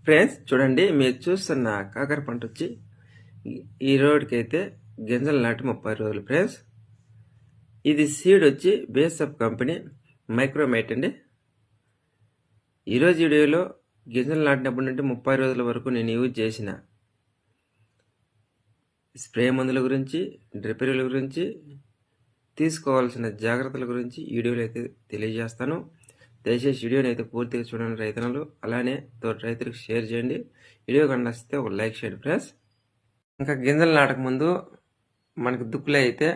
Friends చూడండి, మీరు చూస్తున్న కాకర పంట వచ్చి ఈ రోడ్కి అయితే గింజలు నాటి 30 రోజులు. ఫ్రెండ్స్ ఇది సీడ్ వచ్చి బేసప్ కంపెనీ మైక్రోమైట్ అండి. ఈరోజు వీడియోలో గింజలు నాటినప్పటి నుండి 30 రోజుల వరకు నేను యూజ్ చేసిన స్ప్రే మందుల గురించి, డ్రిప్ ఎరువుల గురించి, తీసుకోవాల్సిన జాగ్రత్తల గురించి వీడియోలో అయితే తెలియజేస్తాను. దయచేసి వీడియోని అయితే పూర్తిగా చూడండి రైతన్నలు. అలానే తోటి రైతులకు షేర్ చేయండి. వీడియో కనిపిస్తే ఒక లైక్ చేయండి ఫ్రెండ్స్. ఇంకా గింజలు నాటకముందు మనకి దుక్కులు అయితే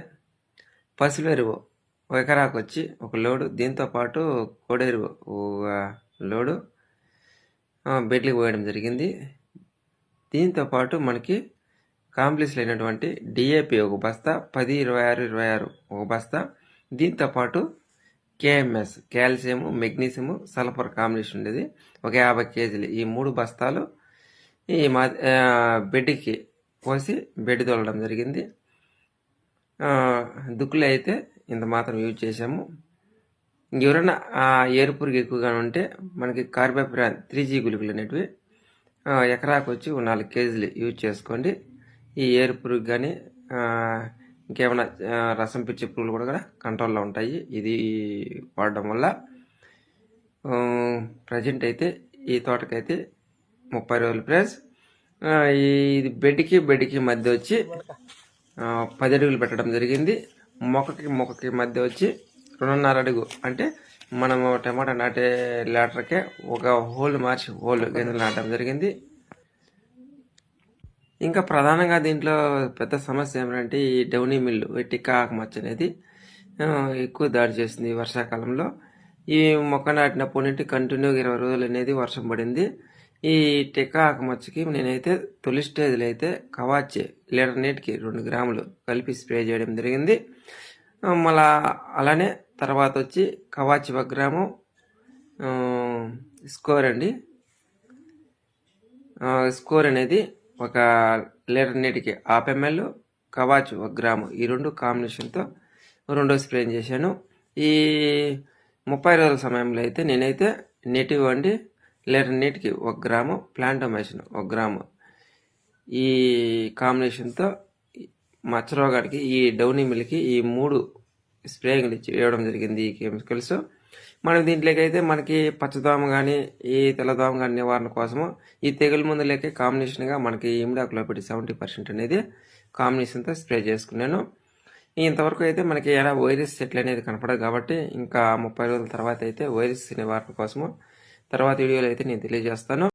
పసులు ఎరువు ఒక ఎకరాకు వచ్చి ఒక లోడు, దీంతోపాటు కోడెరువు ఒక లోడు బెడ్లకి పోయడం జరిగింది. దీంతోపాటు మనకి కాంప్లెక్స్లో అయినటువంటి డిఏపి ఒక బస్తా, 10, 26, 26 ఒక బస్తా, దీంతోపాటు KMS calcium, magnesium, sulphur combination ఉండేది ఒక 50 కేజీలు. ఈ 3 బస్తాలు ఈ బెడ్కి పోసి బెడ్ తోలడం జరిగింది. దుక్కులు అయితే ఇంత మాత్రం యూజ్ చేసాము. ఎవరైనా ఏరుపురుగు ఎక్కువగా ఉంటే మనకి కార్బోఫ్రాన్ 3G గుళికలు అనేటివి ఎకరాకు వచ్చి 4 కేజీలు యూజ్ చేసుకోండి. ఈ ఏరుపురుగు కానీ ఇంకేమైనా రసం పిచ్చి పురుగులు కూడా కంట్రోల్లో ఉంటాయి ఇది వాడడం వల్ల. ప్రజెంట్ అయితే ఈ తోటకైతే 30 రోజులు ప్లస్ ఇది బెడ్కి మధ్య వచ్చి 10 అడుగులు పెట్టడం జరిగింది. మొక్కకి మధ్య వచ్చి 2.5 అడుగు, అంటే మనము టమాటా నాటే లేటర్కే ఒక హోల్ మార్చి గింజలు నాటడం జరిగింది. ఇంకా ప్రధానంగా దీంట్లో పెద్ద సమస్య ఏమిటంటే ఈ డౌనీ మిల్లు, టిక్కా ఆకుమచ్చ అనేది ఎక్కువ దాడి చేస్తుంది ఈ వర్షాకాలంలో. ఈ మొక్క నాటినప్పటి నుండి కంటిన్యూగా 20 రోజులు అనేది వర్షం పడింది. ఈ టిక్కా ఆకుమచ్చకి నేనైతే తొలి స్టేజ్లో అయితే కవాచి లీటర్ నీటికి 2 గ్రాములు కలిపి స్ప్రే చేయడం జరిగింది. మళ్ళా అలానే తర్వాత వచ్చి కవాచి 1 గ్రాము, స్కోర్ అండి, స్కోర్ అనేది 1 లీటర్ నీటికి 50 ml, కవాచ్ 1 గ్రాము, ఈ 2 కాంబినేషన్తో 2 స్ప్రే చేశాను. ఈ 30 రోజుల సమయంలో అయితే నేనైతే నెటివ్ అండి లీటర్ నీటికి 1 గ్రాము, ప్లాంటోమైసిన్ 1 గ్రాము, ఈ కాంబినేషన్తో మచ్చరోగానికి ఈ డౌనీ మిల్కి ఈ 3 స్ప్రేయింగ్లు వేయడం జరిగింది. ఈ కెమికల్స్ మనం దీంట్లోకి అయితే మనకి పచ్చదోమ కానీ ఈ తెల్లదోమ కానీ నివారణ కోసము ఈ తెగులు మందులకి కాంబినేషన్గా మనకి ఇమిడాక్లోపిడ్ 70% అనేది కాంబినేషన్తో స్ప్రే చేసుకున్నాను. ఇంతవరకు అయితే మనకి ఎలా వైరస్ సెట్లు అనేది కనపడదు కాబట్టి ఇంకా 30 రోజుల తర్వాత అయితే వైరస్ నివారణ కోసము తర్వాత వీడియోలో అయితే నేను తెలియజేస్తాను.